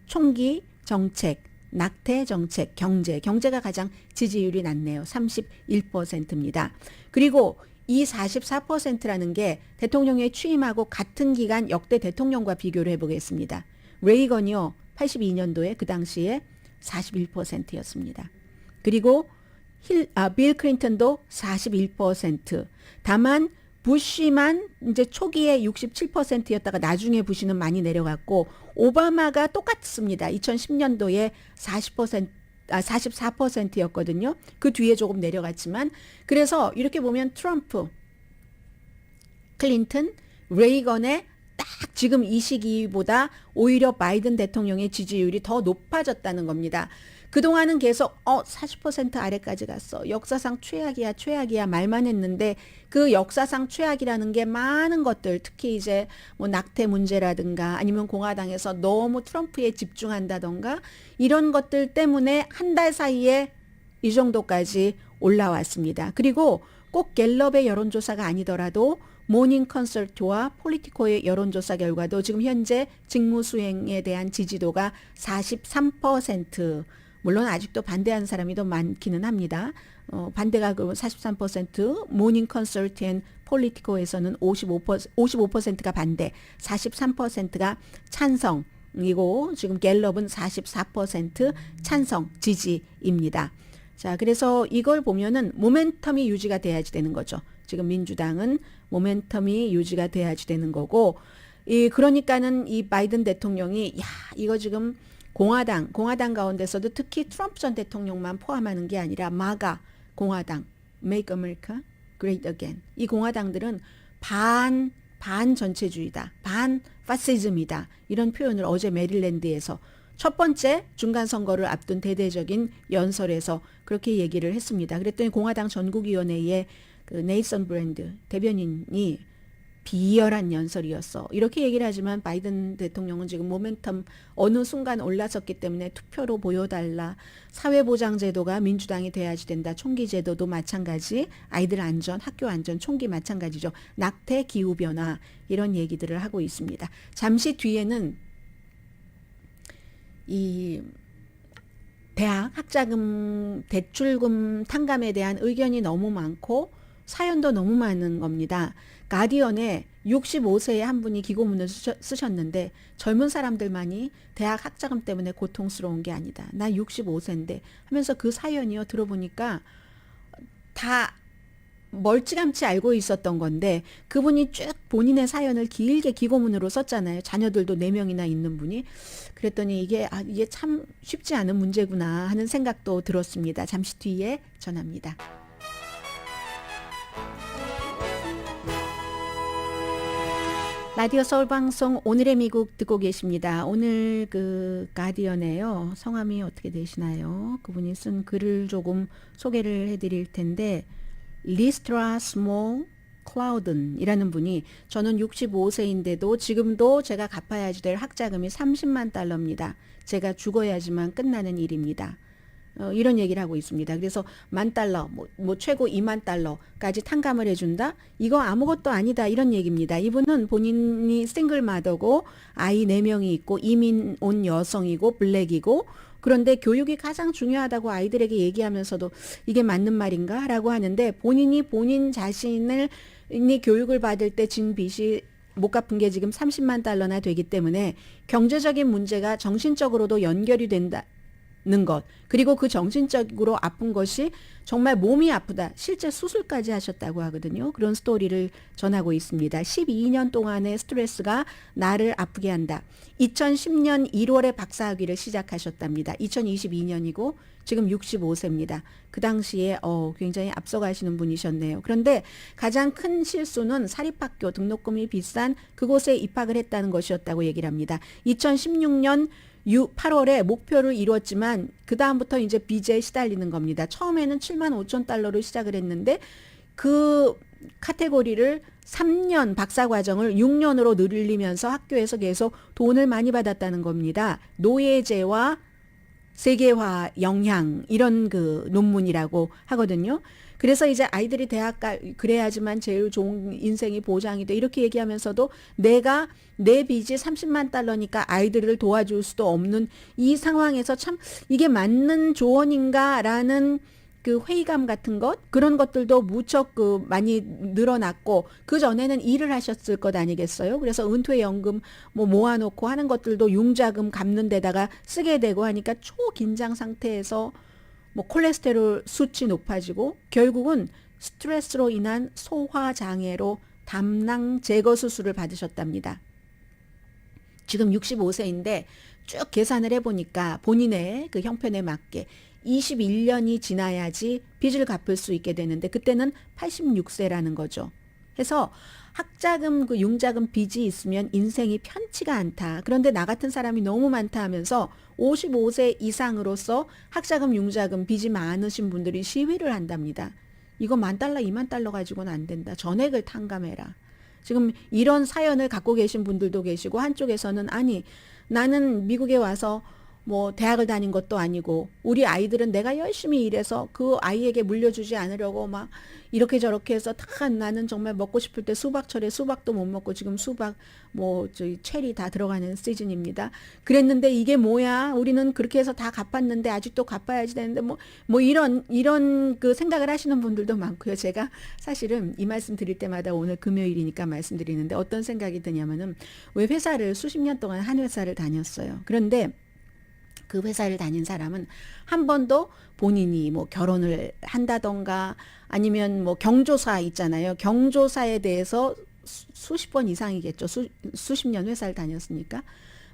Speaker 4: 총기 정책, 낙태 정책, 경제가 가장 지지율이 낮네요. 31%입니다. 그리고 이 44%라는 게 대통령에 취임하고 같은 기간 역대 대통령과 비교를 해보겠습니다. 레이건이요. 82년도에 그 당시에 41%였습니다. 그리고 빌 클린턴도 41%. 다만 부시만 이제 초기에 67%였다가 나중에 부시는 많이 내려갔고 오바마가 똑같습니다. 2010년도에 44%였거든요. 그 뒤에 조금 내려갔지만 그래서 이렇게 보면 트럼프, 클린턴, 레이건의 딱 지금 이 시기보다 오히려 바이든 대통령의 지지율이 더 높아졌다는 겁니다. 그동안은 계속 40% 아래까지 갔어. 역사상 최악이야 말만 했는데 그 역사상 최악이라는 게 많은 것들 특히 이제 낙태 문제라든가 아니면 공화당에서 너무 트럼프에 집중한다던가 이런 것들 때문에 한 달 사이에 이 정도까지 올라왔습니다. 그리고 꼭 갤럽의 여론조사가 아니더라도 모닝 컨설트와 폴리티코의 여론조사 결과도 지금 현재 직무수행에 대한 지지도가 43%. 물론 아직도 반대하는 사람이 더 많기는 합니다. 반대가 43%, 모닝 컨설트 앤 폴리티코에서는 55%가 반대, 43%가 찬성이고 지금 갤럽은 44% 찬성 지지입니다. 자, 그래서 이걸 보면은 모멘텀이 유지가 돼야지 되는 거죠. 지금 민주당은 모멘텀이 유지가 돼야지 되는 거고, 그러니까는 이 바이든 대통령이 이거 지금 공화당 가운데서도 특히 트럼프 전 대통령만 포함하는 게 아니라 마가 공화당, Make America Great Again. 이 공화당들은 반 전체주의다, 반 파시즘이다. 이런 표현을 어제 메릴랜드에서 첫 번째 중간 선거를 앞둔 대대적인 연설에서 그렇게 얘기를 했습니다. 그랬더니 공화당 전국위원회의 그 네이선 브랜드 대변인이 비열한 연설이었어. 이렇게 얘기를 하지만 바이든 대통령은 지금 모멘텀 어느 순간 올라섰기 때문에 투표로 보여달라. 사회보장제도가 민주당이 돼야지 된다. 총기제도도 마찬가지. 아이들 안전, 학교 안전, 총기 마찬가지죠. 낙태, 기후변화 이런 얘기들을 하고 있습니다. 잠시 뒤에는 이 대학 학자금, 대출금 탕감에 대한 의견이 너무 많고 사연도 너무 많은 겁니다. 가디언에 65세의 한 분이 기고문을 쓰셨는데 젊은 사람들만이 대학 학자금 때문에 고통스러운 게 아니다. 나 65세인데 하면서 그 사연이요. 들어보니까 다 멀찌감치 알고 있었던 건데 그분이 쭉 본인의 사연을 길게 기고문으로 썼잖아요. 자녀들도 4명이나 있는 분이. 그랬더니 이게 참 쉽지 않은 문제구나 하는 생각도 들었습니다. 잠시 뒤에 전합니다. 라디오 서울 방송 오늘의 미국 듣고 계십니다. 오늘 그 가디언에요. 성함이 어떻게 되시나요? 그분이 쓴 글을 조금 소개를 해드릴 텐데 리스트라 스몰 클라우든이라는 분이 저는 65세인데도 지금도 제가 갚아야지 될 학자금이 30만 달러입니다. 제가 죽어야지만 끝나는 일입니다. 이런 얘기를 하고 있습니다. 그래서 10,000달러, 뭐 최고 20,000달러까지 탕감을 해준다? 이거 아무것도 아니다. 이런 얘기입니다. 이분은 본인이 싱글마더고 아이 4명이 있고 이민 온 여성이고 블랙이고 그런데 교육이 가장 중요하다고 아이들에게 얘기하면서도 이게 맞는 말인가? 라고 하는데 본인 자신을 교육을 받을 때 진 빚이 못 갚은 게 지금 30만 달러나 되기 때문에 경제적인 문제가 정신적으로도 연결이 된다. 는 것. 그리고 그 정신적으로 아픈 것이 정말 몸이 아프다. 실제 수술까지 하셨다고 하거든요. 그런 스토리를 전하고 있습니다. 12년 동안의 스트레스가 나를 아프게 한다. 2010년 1월에 박사학위를 시작하셨답니다. 2022년이고 지금 65세입니다. 그 당시에 굉장히 앞서가시는 분이셨네요. 그런데 가장 큰 실수는 사립학교 등록금이 비싼 그곳에 입학을 했다는 것이었다고 얘기를 합니다. 2016년 8월에 목표를 이뤘지만 그 다음부터 이제 빚에 시달리는 겁니다. 처음에는 75,000달러로 시작을 했는데 그 카테고리를 3년 박사과정을 6년으로 늘리면서 학교에서 계속 돈을 많이 받았다는 겁니다. 노예제와 세계화 영향 이런 그 논문이라고 하거든요. 그래서 이제 아이들이 대학 그래야지만 제일 좋은 인생이 보장이 돼 이렇게 얘기하면서도 내가 내 빚이 30만 달러니까 아이들을 도와줄 수도 없는 이 상황에서 참 이게 맞는 조언인가라는 그 회의감 같은 것 그런 것들도 무척 그 많이 늘어났고 그 전에는 일을 하셨을 것 아니겠어요? 그래서 은퇴연금 뭐 모아놓고 하는 것들도 융자금 갚는 데다가 쓰게 되고 하니까 초긴장 상태에서 뭐 콜레스테롤 수치 높아지고 결국은 스트레스로 인한 소화 장애로 담낭 제거 수술을 받으셨답니다. 지금 65세인데 쭉 계산을 해보니까 본인의 그 형편에 맞게 21년이 지나야지 빚을 갚을 수 있게 되는데 그때는 86세라는 거죠. 해서 학자금 그 융자금 빚이 있으면 인생이 편치가 않다. 그런데 나 같은 사람이 너무 많다 하면서 55세 이상으로서 학자금 융자금 빚이 많으신 분들이 시위를 한답니다. 이거 10,000달러 20,000달러 가지고는 안 된다. 전액을 탕감해라. 지금 이런 사연을 갖고 계신 분들도 계시고 한쪽에서는 아니 나는 미국에 와서 뭐 대학을 다닌 것도 아니고 우리 아이들은 내가 열심히 일해서 그 아이에게 물려주지 않으려고 막 이렇게 저렇게 해서 다 나는 정말 먹고 싶을 때 수박철에 수박도 못 먹고 지금 수박 뭐 저희 체리 다 들어가는 시즌입니다. 그랬는데 이게 뭐야? 우리는 그렇게 해서 다 갚았는데 아직도 갚아야지 되는데 뭐 이런 그 생각을 하시는 분들도 많고요. 제가 사실은 이 말씀 드릴 때마다 오늘 금요일이니까 말씀드리는데 어떤 생각이 드냐면은 왜 회사를 수십 년 동안 한 회사를 다녔어요. 그런데 그 회사를 다닌 사람은 한 번도 본인이 뭐 결혼을 한다던가 아니면 뭐 경조사 있잖아요. 경조사에 대해서 수십 번 이상이겠죠. 수십 년 회사를 다녔으니까.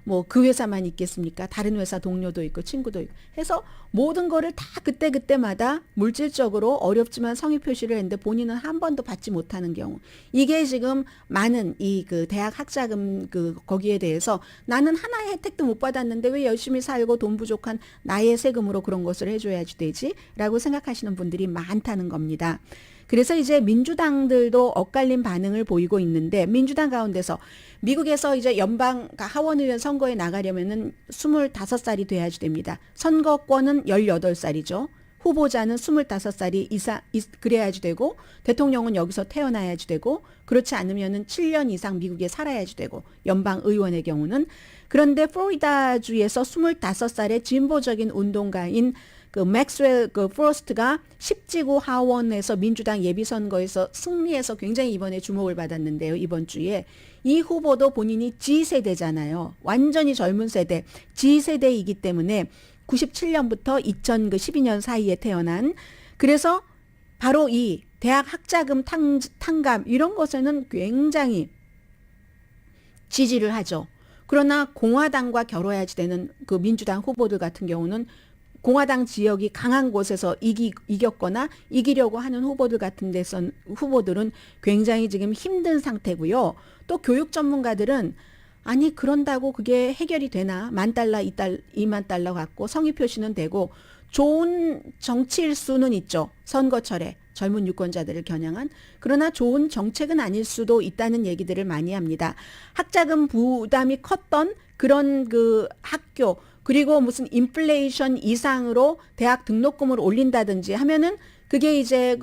Speaker 4: 뭐 그 회사만 있겠습니까? 다른 회사 동료도 있고 친구도 있고 해서 모든 거를 다 그때마다 물질적으로 어렵지만 성의 표시를 했는데 본인은 한 번도 받지 못하는 경우. 이게 지금 많은 이 그 대학 학자금 그 거기에 대해서 나는 하나의 혜택도 못 받았는데 왜 열심히 살고 돈 부족한 나의 세금으로 그런 것을 해줘야지 되지라고 생각하시는 분들이 많다는 겁니다. 그래서 이제 민주당들도 엇갈린 반응을 보이고 있는데 민주당 가운데서 미국에서 이제 연방 하원의원 선거에 나가려면은 25살이 돼야지 됩니다. 선거권은 18살이죠. 후보자는 25살이 이상 그래야지 되고 대통령은 여기서 태어나야지 되고 그렇지 않으면은 7년 이상 미국에 살아야지 되고 연방 의원의 경우는 그런데 플로리다주에서 25살의 진보적인 운동가인 그 맥스웰 그 프로스트가 10지구 하원에서 민주당 예비선거에서 승리해서 굉장히 이번에 주목을 받았는데요. 이번 주에 이 후보도 본인이 G세대잖아요. 완전히 젊은 세대 G세대이기 때문에 97년부터 2012년 사이에 태어난 그래서 바로 이 대학 학자금 탕감 이런 것에는 굉장히 지지를 하죠. 그러나 공화당과 겨뤄야지 되는 그 민주당 후보들 같은 경우는 공화당 지역이 강한 곳에서 이겼거나 이기려고 하는 후보들 같은 데선 후보들은 굉장히 지금 힘든 상태고요. 또 교육 전문가들은 아니 그런다고 그게 해결이 되나? $10,000, $20,000 갖고 성의 표시는 되고 좋은 정치일 수는 있죠. 선거철에 젊은 유권자들을 겨냥한. 그러나 좋은 정책은 아닐 수도 있다는 얘기들을 많이 합니다. 학자금 부담이 컸던 그런 그 학교 그리고 무슨 인플레이션 이상으로 대학 등록금을 올린다든지 하면은 그게 이제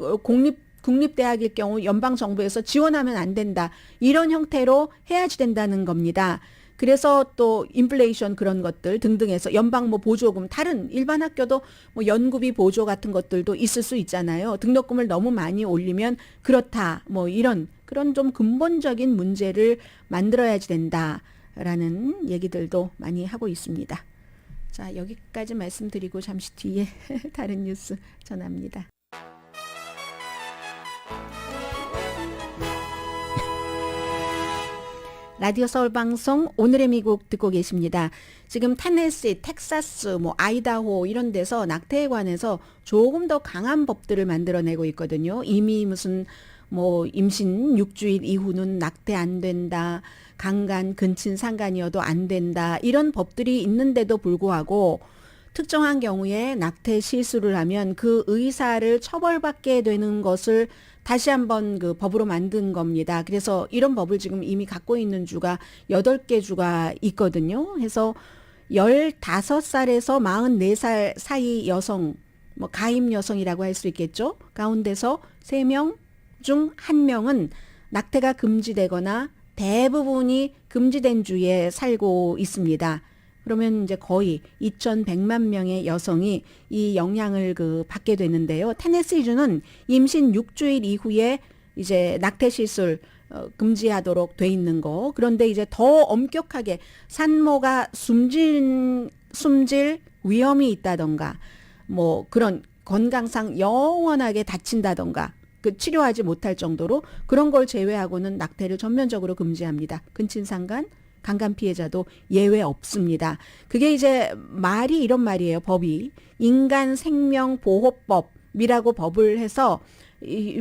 Speaker 4: 국립대학일 경우 연방정부에서 지원하면 안 된다. 이런 형태로 해야지 된다는 겁니다. 그래서 또 인플레이션 그런 것들 등등해서 연방 뭐 보조금 다른 일반 학교도 뭐 연구비 보조 같은 것들도 있을 수 있잖아요. 등록금을 너무 많이 올리면 그렇다. 뭐 이런 그런 좀 근본적인 문제를 만들어야지 된다라는 얘기들도 많이 하고 있습니다. 자, 여기까지 말씀드리고 잠시 뒤에 다른 뉴스 전합니다. 라디오 서울 방송 오늘의 미국 듣고 계십니다. 지금 테네시, 텍사스, 뭐 아이다호 이런 데서 낙태에 관해서 조금 더 강한 법들을 만들어내고 있거든요. 이미 무슨 뭐 임신 6주일 이후는 낙태 안 된다. 강간, 근친, 상간이어도 안 된다. 이런 법들이 있는데도 불구하고 특정한 경우에 낙태 실수를 하면 그 의사를 처벌받게 되는 것을 다시 한번 그 법으로 만든 겁니다. 그래서 이런 법을 지금 이미 갖고 있는 주가 8개 주가 있거든요. 해서 15살에서 44살 사이 여성, 뭐 가임 여성이라고 할 수 있겠죠. 가운데서 3명 중 1명은 낙태가 금지되거나 대부분이 금지된 주에 살고 있습니다. 그러면 이제 거의 2,100만 명의 여성이 이 영향을 받게 되는데요. 테네시주는 임신 6주일 이후에 이제 낙태 시술 금지하도록 돼 있는 거. 그런데 이제 더 엄격하게 산모가 숨질 위험이 있다던가 뭐 그런 건강상 영원하게 다친다던가 치료하지 못할 정도로 그런 걸 제외하고는 낙태를 전면적으로 금지합니다. 근친상간 강간 피해자도 예외 없습니다. 그게 이제 말이 이런 말이에요. 법이 인간생명보호법이라고 법을 해서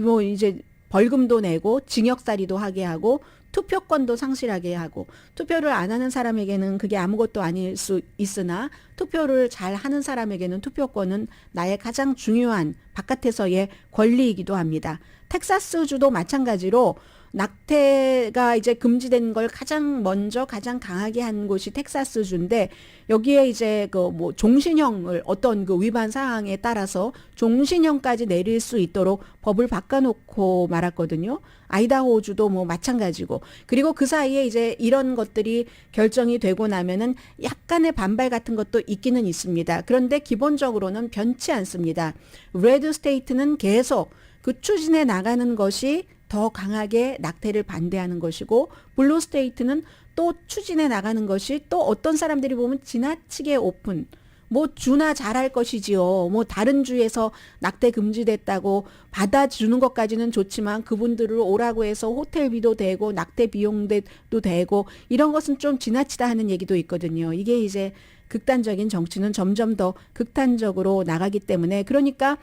Speaker 4: 뭐 이제 벌금도 내고 징역살이도 하게 하고 투표권도 상실하게 하고 투표를 안 하는 사람에게는 그게 아무것도 아닐 수 있으나 투표를 잘 하는 사람에게는 투표권은 나의 가장 중요한 바깥에서의 권리이기도 합니다. 텍사스주도 마찬가지로 낙태가 이제 금지된 걸 가장 먼저 가장 강하게 한 곳이 텍사스주인데 여기에 이제 그 뭐 종신형을 어떤 그 위반 사항에 따라서 종신형까지 내릴 수 있도록 법을 바꿔놓고 말았거든요. 아이다호주도 뭐 마찬가지고 그리고 그 사이에 이제 이런 것들이 결정이 되고 나면은 약간의 반발 같은 것도 있기는 있습니다. 그런데 기본적으로는 변치 않습니다. 레드 스테이트는 계속 그 추진해 나가는 것이 더 강하게 낙태를 반대하는 것이고 블루 스테이트는 또 추진해 나가는 것이 또 어떤 사람들이 보면 지나치게 오픈 뭐 주나 잘할 것이지요. 뭐 다른 주에서 낙태 금지됐다고 받아주는 것까지는 좋지만 그분들을 오라고 해서 호텔비도 되고 낙태 비용도 되고 이런 것은 좀 지나치다 하는 얘기도 있거든요. 이게 이제 극단적인 정치는 점점 더 극단적으로 나가기 때문에 그러니까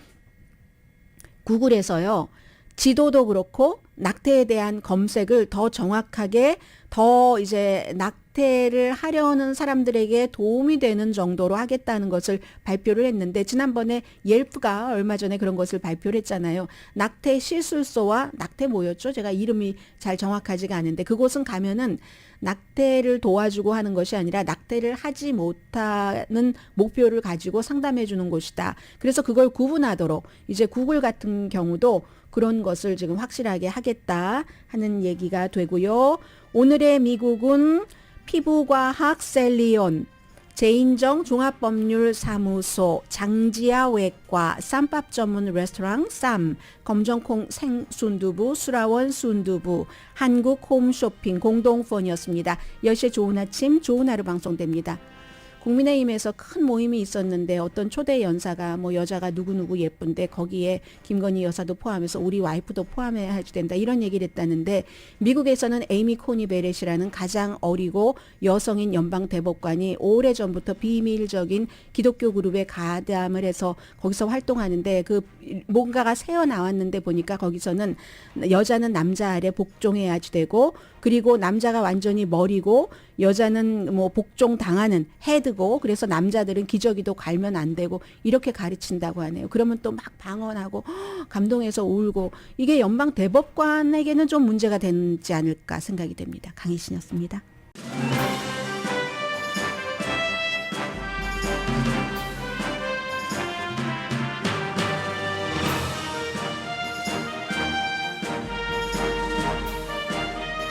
Speaker 4: 구글에서요. 지도도 그렇고 낙태에 대한 검색을 더 정확하게 더 이제 낙태를 하려는 사람들에게 도움이 되는 정도로 하겠다는 것을 발표를 했는데 지난번에 옐프가 얼마 전에 그런 것을 발표를 했잖아요. 낙태 시술소와 낙태 뭐였죠? 제가 이름이 잘 정확하지가 않은데 그곳은 가면은 낙태를 도와주고 하는 것이 아니라 낙태를 하지 못하는 목표를 가지고 상담해 주는 곳이다. 그래서 그걸 구분하도록 이제 구글 같은 경우도 그런 것을 지금 확실하게 하겠다 하는 얘기가 되고요. 오늘의 미국은 피부과학 셀리온, 제인정 종합법률사무소, 장지아 외과, 쌈밥 전문 레스토랑 쌈, 검정콩 생순두부, 수라원 순두부, 한국 홈쇼핑 공동폰이었습니다. 10시에 좋은 아침, 좋은 하루 방송됩니다. 국민의힘에서 큰 모임이 있었는데 어떤 초대 연사가 뭐 여자가 누구누구 예쁜데 거기에 김건희 여사도 포함해서 우리 와이프도 포함해야 된다 이런 얘기를 했다는데 미국에서는 에이미 코니 베렛이라는 가장 어리고 여성인 연방 대법관이 오래전부터 비밀적인 기독교 그룹에 가담을 해서 거기서 활동하는데 그 뭔가가 새어 나왔는데 보니까 거기서는 여자는 남자 아래 복종해야 되고 그리고 남자가 완전히 머리고 여자는 뭐 복종 당하는 헤드고 그래서 남자들은 기저귀도 갈면 안 되고 이렇게 가르친다고 하네요. 그러면 또 막 방언하고 감동해서 울고 이게 연방 대법관에게는 좀 문제가 되지 않을까 생각이 됩니다. 강희신이었습니다.